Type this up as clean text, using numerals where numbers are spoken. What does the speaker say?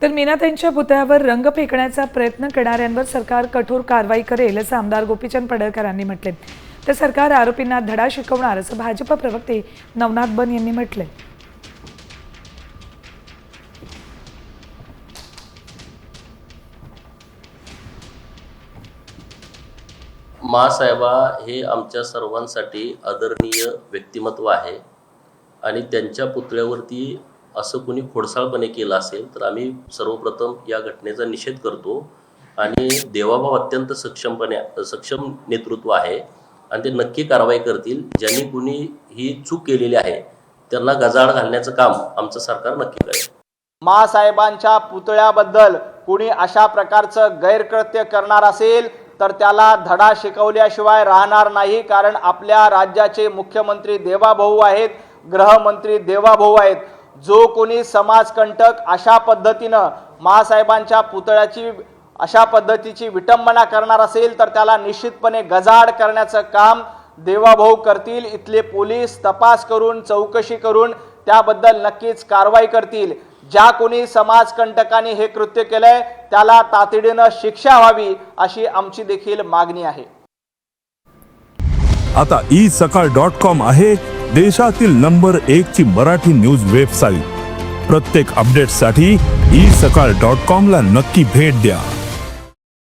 तर मीनाताईंच्या पुतळ्यावर रंग फेकण्याचा प्रयत्न करणाऱ्यांवर सरकार कठोर कारवाई करेल असं आमदार गोपीचंद पडळकरांनी म्हटले। तर सरकार आरोपींना धडा शिकवणार असं भाजप प्रवक्ते नवनाथ बन यांनी म्हटले। मासाहेबा हे आमच्या सर्वांसाठी आदरणीय व्यक्तिमत्व आहे आणि त्यांच्या पुतळ्यावरती असं कोणी खोडसाळपणे केलं असेल तर आम्ही सर्वप्रथम या घटनेचा निषेध करतो आणि देवाभाऊ अत्यंत सक्षम नेतृत्व आहे आणि ते नक्की कारवाई करतील। ज्यांनी कुणी ही चूक केलेली आहे त्यांना गजाआड घालण्याचं काम आमचं सरकार नक्की करेल। मासाहेबांच्या पुतळ्याबद्दल कुणी अशा प्रकारचं गैरकृत्य करणार असेल तर त्याला धडा शिकवल्याशिवाय राहणार नाही। कारण आपल्या राज्याचे मुख्यमंत्री देवाभाऊ आहेत, गृहमंत्री देवाभाऊ आहेत। जो कोणी समाजकंटक अशा पद्धतीनं मासाहेबांच्या पुतळ्याची अशा पद्धतीची विटंबना करणार असेल तर त्याला निश्चितपणे गजाआड करण्याचं काम देवाभाऊ करतील। इथले पोलीस तपास करून चौकशी करून त्याबद्दल नक्कीच कारवाई करतील। ज्या कोणी समाजकंटकांनी हे कृत्य केलंय त्याला तातडीनं शिक्षा व्हावी अशी आमची देखील मागणी आहे। आता isakal.com आहे देशातील नंबर 1 ची मराठी न्यूज वेबसाईट। प्रत्येक अपडेटसाठी isakal.com ला नक्की भेट द्या।